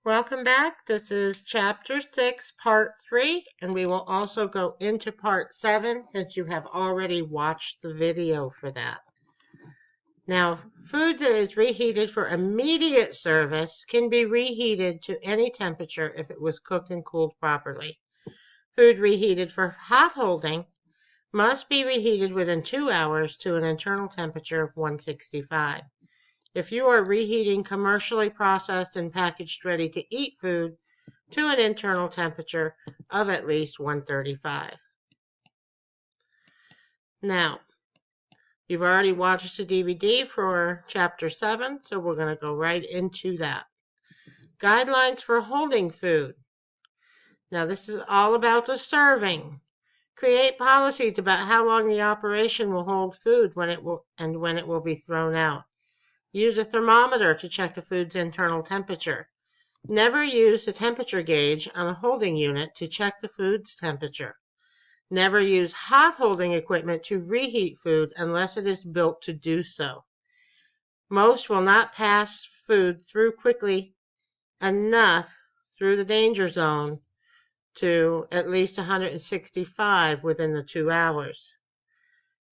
Welcome back. This is Chapter 6, Part 3, and we will also go into Part 7 since you have already watched the video for that. Now, food that is reheated for immediate service can be reheated to any temperature if it was cooked and cooled properly. Food reheated for hot holding must be reheated within 2 hours to an internal temperature of 165. If you are reheating commercially processed and packaged ready-to-eat food to an internal temperature of at least 135. Now, you've already watched the DVD for Chapter 7, so we're going to go right into that. Guidelines for holding food. Now, this is all about the serving. Create policies about how long the operation will hold food when it will be thrown out. Use a thermometer to check the food's internal temperature. Never use the temperature gauge on a holding unit to check the food's temperature. Never use hot holding equipment to reheat food unless it is built to do so. Most will not pass food through quickly enough through the danger zone to at least 165 within the 2 hours.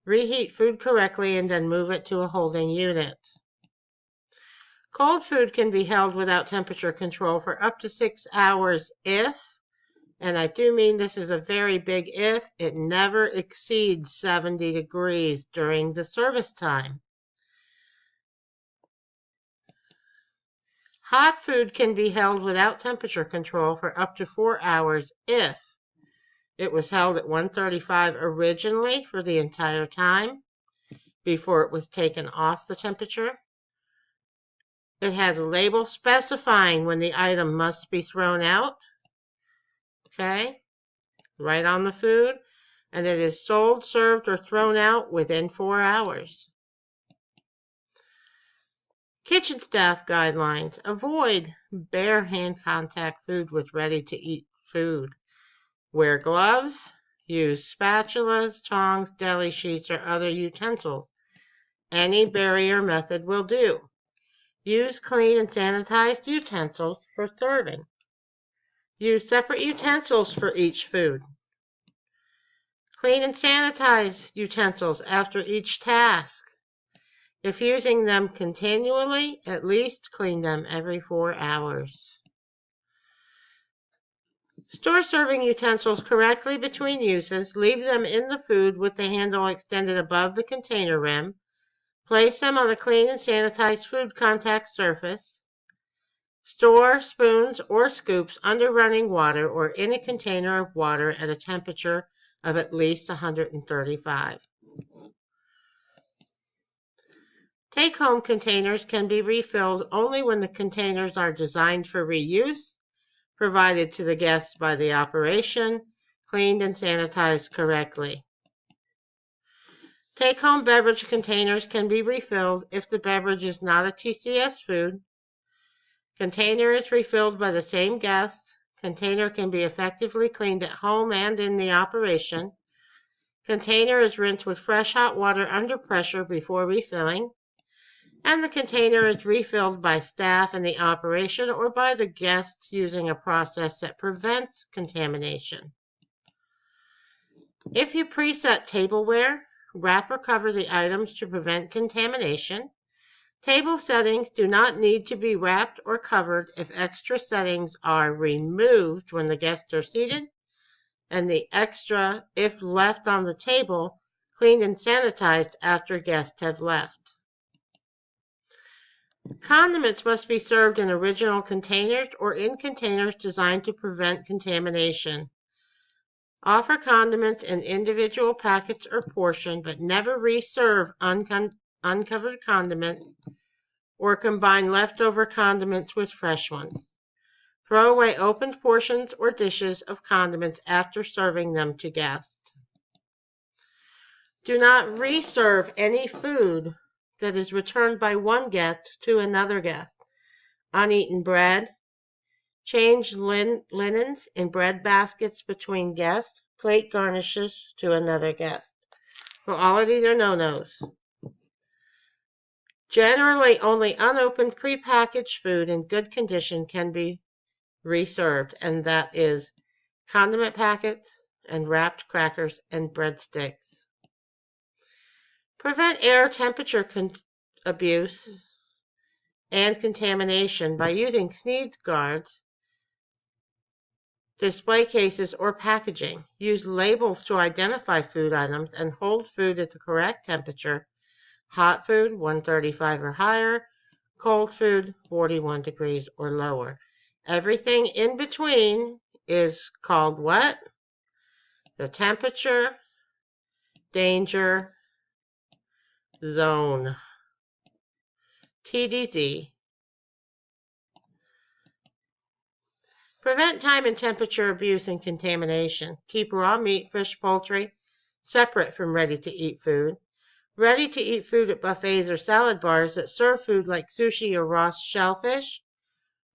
Reheat food correctly and then move it to a holding unit. Cold food can be held without temperature control for up to 6 hours if, and I do mean this is a very big if, it never exceeds 70 degrees during the service time. Hot food can be held without temperature control for up to 4 hours if it was held at 135 originally for the entire time before it was taken off the temperature. It has a label specifying when the item must be thrown out. Okay, right on the food. And it is sold, served, or thrown out within 4 hours. Kitchen staff guidelines. Avoid bare hand contact food with ready-to-eat food. Wear gloves. Use spatulas, tongs, deli sheets, or other utensils. Any barrier method will do. Use clean and sanitized utensils for serving. Use separate utensils for each food. Clean and sanitize utensils after each task. If using them continually, at least clean them every 4 hours. Store serving utensils correctly between uses. Leave them in the food with the handle extended above the container rim. Place them on a clean and sanitized food contact surface. Store spoons or scoops under running water or in a container of water at a temperature of at least 135. Take-home containers can be refilled only when the containers are designed for reuse, provided to the guests by the operation, cleaned and sanitized correctly. Take-home beverage containers can be refilled if the beverage is not a TCS food. Container is refilled by the same guest. Container can be effectively cleaned at home and in the operation. Container is rinsed with fresh hot water under pressure before refilling. And the container is refilled by staff in the operation or by the guests using a process that prevents contamination. If you preset tableware, wrap or cover the items to prevent contamination. Table settings do not need to be wrapped or covered if extra settings are removed when the guests are seated, and the extra, if left on the table, cleaned and sanitized after guests have left. Condiments must be served in original containers or in containers designed to prevent contamination. Offer condiments in individual packets or portion, but never reserve uncovered condiments or combine leftover condiments with fresh ones. Throw away opened portions or dishes of condiments after serving them to guests. Do not reserve any food that is returned by one guest to another guest. Uneaten bread. Change linens in bread baskets between guests. Plate garnishes to another guest. So all of these are no-nos. Generally, only unopened prepackaged food in good condition can be reserved, and that is condiment packets and wrapped crackers and breadsticks. Prevent air temperature abuse and contamination by using sneeze guards, display cases, or packaging. Use labels to identify food items and hold food at the correct temperature. Hot food, 135 or higher. Cold food, 41 degrees or lower. Everything in between is called what? The temperature danger zone. TDZ. Prevent time and temperature abuse and contamination. Keep raw meat, fish, poultry separate from ready-to-eat food. Ready-to-eat food at buffets or salad bars that serve food like sushi or raw shellfish.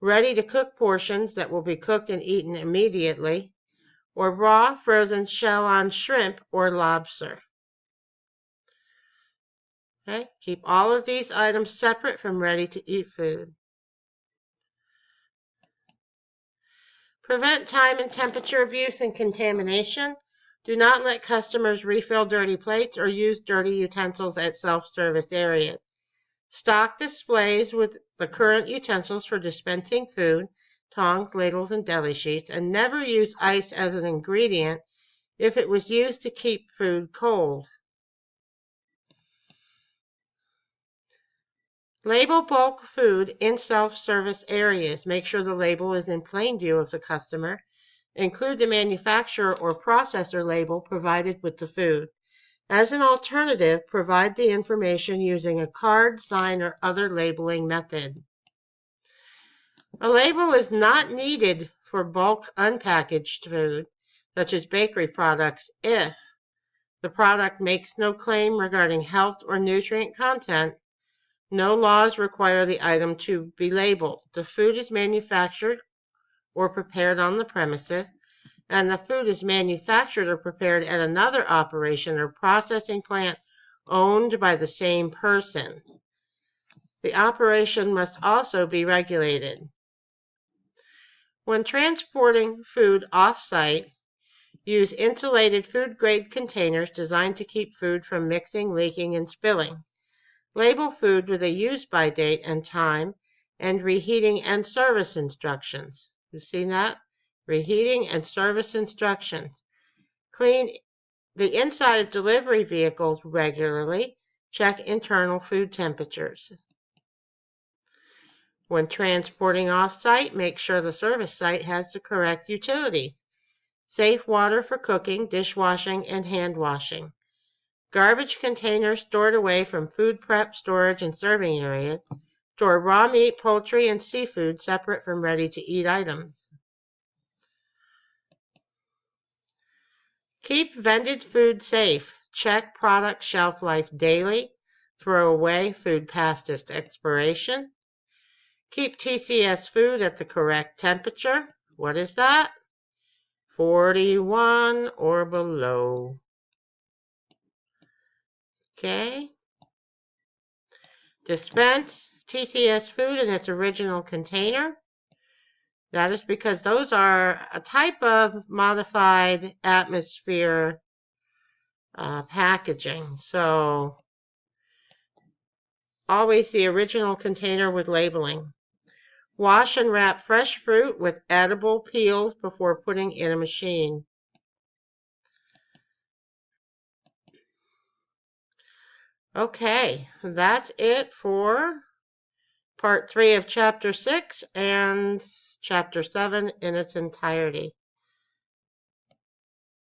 Ready-to-cook portions that will be cooked and eaten immediately. Or raw, frozen, shell-on shrimp or lobster. Okay? Keep all of these items separate from ready-to-eat food. Prevent time and temperature abuse and contamination. Do not let customers refill dirty plates or use dirty utensils at self-service areas. Stock displays with the current utensils for dispensing food, tongs, ladles, and deli sheets, and never use ice as an ingredient if it was used to keep food cold. Label bulk food in self-service areas. Make sure the label is in plain view of the customer. Include the manufacturer or processor label provided with the food. As an alternative, provide the information using a card, sign, or other labeling method. A label is not needed for bulk unpackaged food, such as bakery products, if the product makes no claim regarding health or nutrient content. No laws require the item to be labeled. The food is manufactured or prepared on the premises, and the food is manufactured or prepared at another operation or processing plant owned by the same person. The operation must also be regulated. When transporting food off-site, use insulated food-grade containers designed to keep food from mixing, leaking, and spilling. Label food with a use-by date and time, and reheating and service instructions. You see that? Reheating and service instructions. Clean the inside of delivery vehicles regularly. Check internal food temperatures. When transporting off-site, make sure the service site has the correct utilities. Safe water for cooking, dishwashing, and hand washing. Garbage containers stored away from food prep, storage, and serving areas. Store raw meat, poultry, and seafood separate from ready-to-eat items. Keep vended food safe. Check product shelf life daily. Throw away food past its expiration. Keep TCS food at the correct temperature. What is that? 41 or below. Okay. Dispense TCS food in its original container. That is because those are a type of modified atmosphere packaging. So always the original container with labeling. Wash and wrap fresh fruit with edible peels before putting in a machine. Okay, that's it for part 3 of chapter 6 and chapter 7 in its entirety.